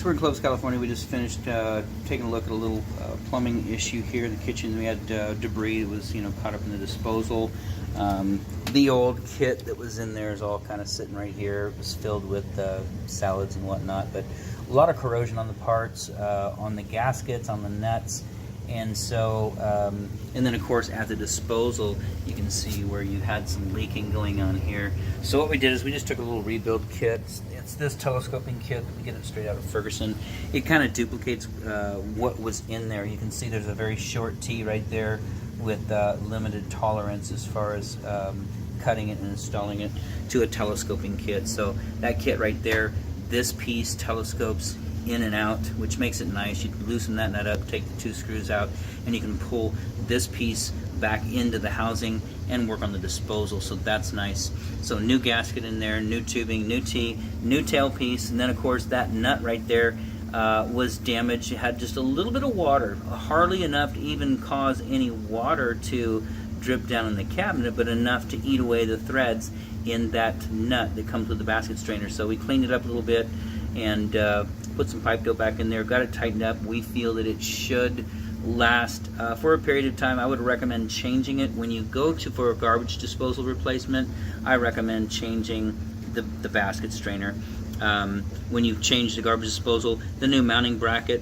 So we're in Clovis, California. We just finished taking a look at a little plumbing issue here in the kitchen. We had debris that was, caught up in the disposal. The old kit that was in there is all kind of sitting right here. It was filled with salads and whatnot, but a lot of corrosion on the parts, on the gaskets, on the nuts. And so, and then of course at the disposal, you can see where you had some leaking going on here. So what we did is we just took a little rebuild kit. It's this telescoping kit. We get it straight out of Ferguson. It kind of duplicates what was in there. You can see there's a very short T right there with limited tolerance as far as cutting it and installing it to a telescoping kit. So that kit right there, this piece telescopes in and out, which makes it nice. You can loosen that nut up, take the 2 screws out, and you can pull this piece back into the housing and work on the disposal, so that's nice. So new gasket in there, new tubing, new T, new tailpiece, and then of course that nut right there was damaged. It had just a little bit of water, hardly enough to even cause any water to drip down in the cabinet, but enough to eat away the threads in that nut that comes with the basket strainer. So we cleaned it up a little bit and put some pipe dough back in there, got it tightened up. We feel that it should last for a period of time. I would recommend changing it. When you go for a garbage disposal replacement, I recommend changing the basket strainer. When you change the garbage disposal, the new mounting bracket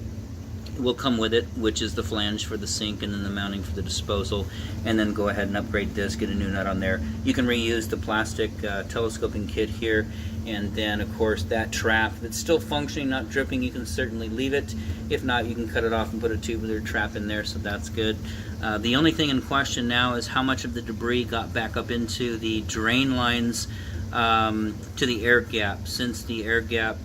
will come with it, which is the flange for the sink and then the mounting for the disposal, and then go ahead and upgrade this, get a new nut on there. You can reuse the plastic telescoping kit here, and then of course that trap that's still functioning, not dripping, you can certainly leave it. If not, you can cut it off and put a tubular trap in there, so that's good. The only thing in question now is how much of the debris got back up into the drain lines to the air gap, since the air gap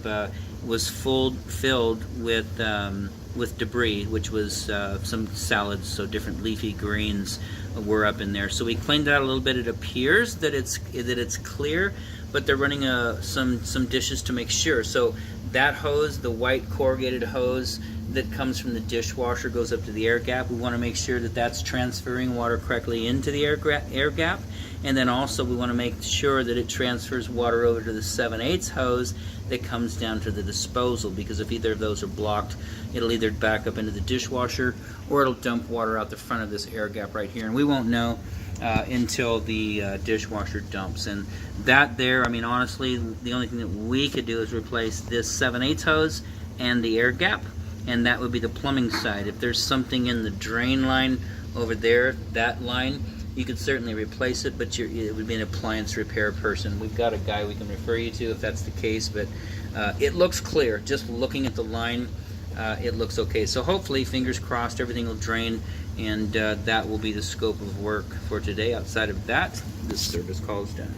was filled with debris, which was some salads, so different leafy greens were up in there. So we cleaned it out a little bit. It appears that it's clear, but they're running some dishes to make sure. So that hose, the white corrugated hose that comes from the dishwasher, goes up to the air gap. We want to make sure that that's transferring water correctly into the air gap, and then also we want to make sure that it transfers water over to the 7/8 hose that comes down to the disposal, because if either of those are blocked, it'll either back up into the dishwasher or it'll dump water out the front of this air gap right here, and we won't know until the dishwasher dumps. And that there, I mean, honestly, the only thing that we could do is replace this 7/8 hose and the air gap, and that would be the plumbing side. If there's something in the drain line over there, that line, you could certainly replace it, but it would be an appliance repair person. We've got a guy we can refer you to if that's the case, but it looks clear. Just looking at the line, it looks okay. So hopefully, fingers crossed, everything will drain, and that will be the scope of work for today. Outside of that, this service call is done.